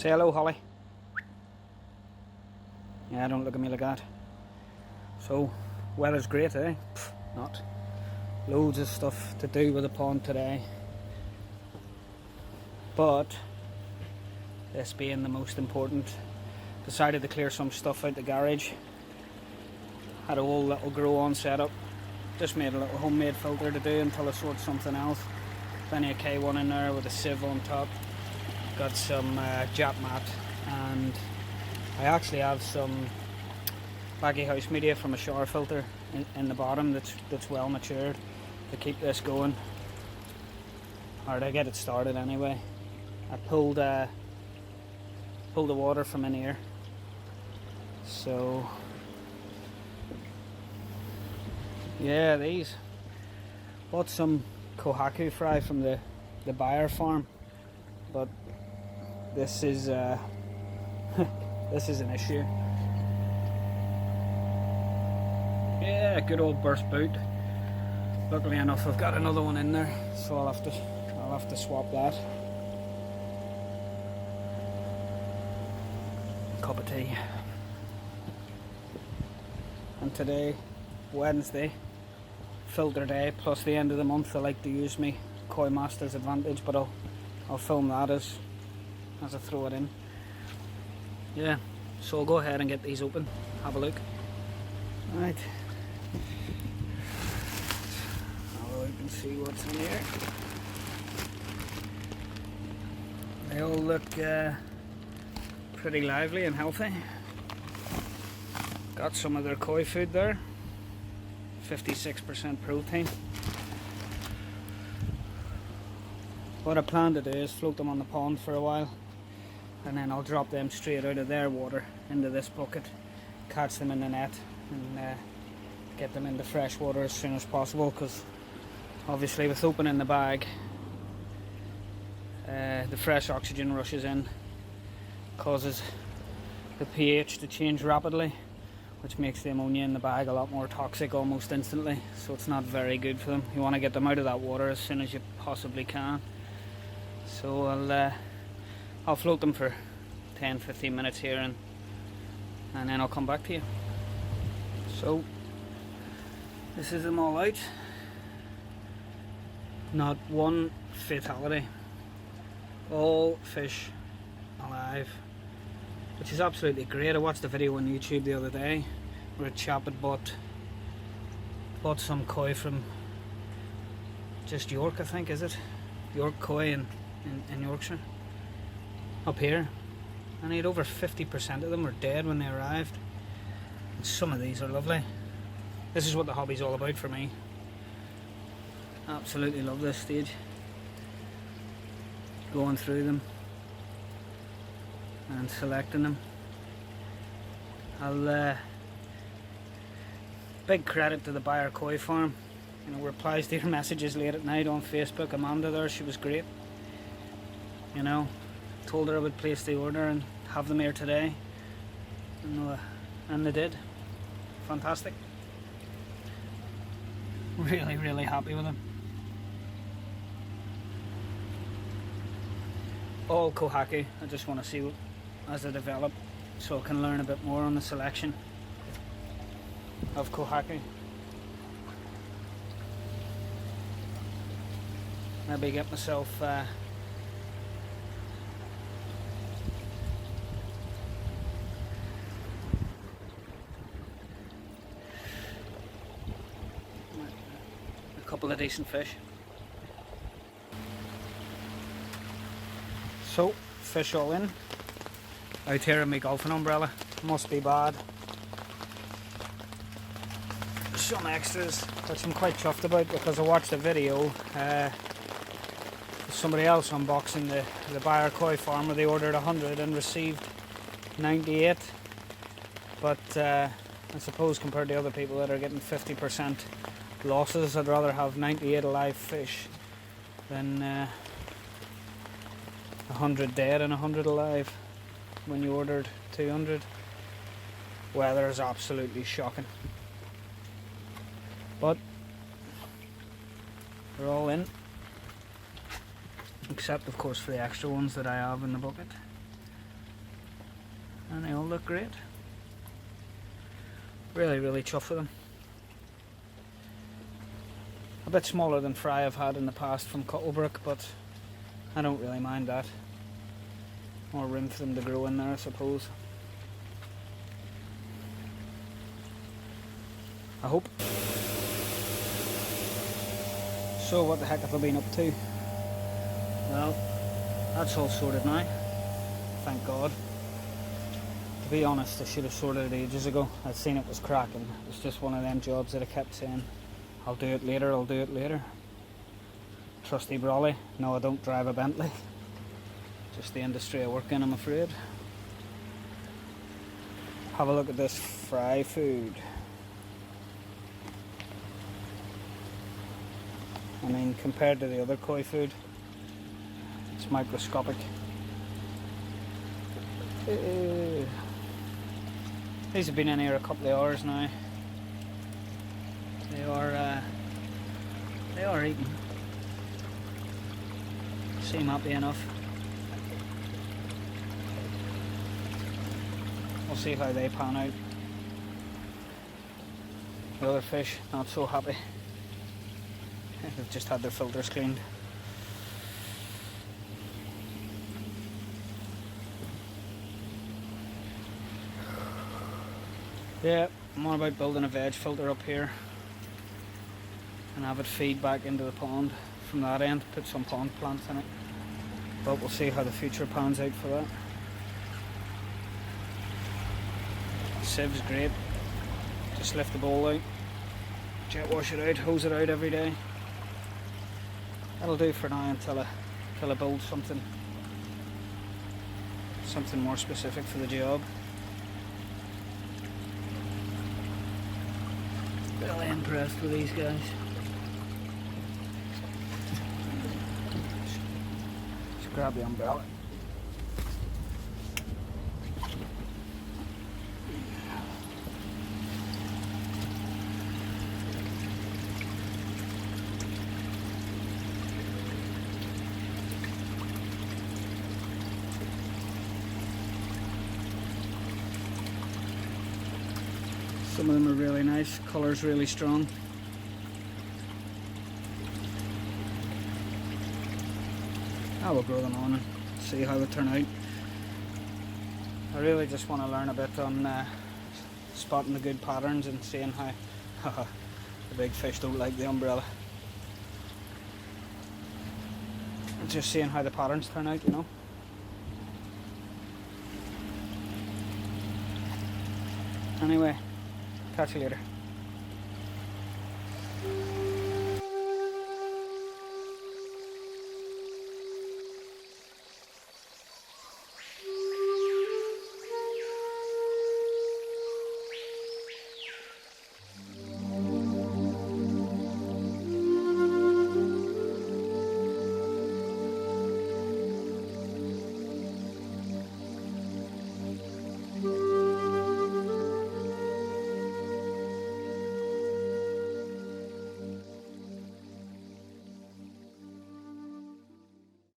Say hello, Holly. Yeah, don't look at me like that. So, weather's great, eh? Not. Loads of stuff to do with the pond today. But, this being the most important, decided to clear some stuff out the garage. Had a whole little grow on setup. Just made a little homemade filter to do until I sort something else. Plenty of K1 in there with a sieve on top. Got some Jap mat, and I actually have some baggy house media from a shower filter in the bottom that's well matured to keep this going, or to get it started anyway. I pulled the water from in here, so yeah, these. Bought some Kohaku fry from the Byer Farm, but this is this is an issue. Yeah, good old burst boot. Luckily enough, I've got another one in there, so I'll have to swap that. Cup of tea. And today, Wednesday, filter day plus the end of the month. I like to use me Koi Master's advantage, but I'll film that as I throw it in. Yeah, so I'll go ahead and get these open. Have a look. Right. Have a look and see what's in here. They all look pretty lively and healthy. Got some of their koi food there. 56% protein. What I plan to do is float them on the pond for a while, and then I'll drop them straight out of their water into this bucket, catch them in the net, and get them into fresh water as soon as possible, because obviously with opening the bag, the fresh oxygen rushes in, causes the pH to change rapidly, which makes the ammonia in the bag a lot more toxic almost instantly, so it's not very good for them. You want to get them out of that water as soon as you possibly can. So I'll float them for 10-15 minutes here, and then I'll come back to you. So this is them all out. Not one fatality. All fish alive, which is absolutely great. I watched a video on YouTube the other day where a chap had bought some koi from just York, I think, is it? York Koi in Yorkshire, up here, and he had over 50% of them were dead when they arrived. And some of these are lovely. This is what the hobby's all about for me. Absolutely love this stage. Going through them and selecting them. Big credit to the Byer Koi Farm. You know, replies to your messages late at night on Facebook. Amanda there, she was great. You know, told her I would place the order and have them here today, and they did. Fantastic. Really, really happy with them. All Kohaku. I just want to see what, as they develop, so I can learn a bit more on the selection of Kohaku. Maybe get myself a couple of decent fish. So, fish all in. Out here in my golfing umbrella. Must be bad. Some extras, which I'm quite chuffed about, because I watched a video somebody else unboxing the Byer Koi Farm where they ordered 100 and received 98. But I suppose compared to other people that are getting 50% losses, I'd rather have 98 alive fish than 100 dead and 100 alive when you ordered 200. Weather is absolutely shocking. But they're all in, except of course for the extra ones that I have in the bucket. and they all look great. Really chuffed with them. A bit smaller than fry I've had in the past from Cuttlebrook, but I don't really mind that. More room for them to grow in there, I suppose. I hope. So what the heck have I been up to? Well, that's all sorted now. Thank God. To be honest, I should have sorted it ages ago. I'd seen it was cracking. It's just one of them jobs that I kept saying, I'll do it later, I'll do it later. Trusty Brawley. No, I don't drive a Bentley. Just the industry I work in, I'm afraid. Have a look at this fry food. I mean, compared to the other koi food, it's microscopic. These have been in here a couple of hours now. They are eating. Seem happy enough. We'll see how they pan out. The other fish, not so happy. They've just had their filters cleaned. Yeah, I'm on about building a veg filter up here and have it feed back into the pond from that end, put some pond plants in it. But we'll see how the future pans out for that. Siev's great. Just lift the bowl out, jet wash it out, hose it out every day. That'll do for now until I build something more specific for the job. Really impressed with these guys. Just grab the umbrella. Some of them are really nice, colour's really strong. I will grow them on and see how they turn out. I really just want to learn a bit on spotting the good patterns and seeing how the big fish don't like the umbrella. And just seeing how the patterns turn out, you know. Anyway. Catch you later.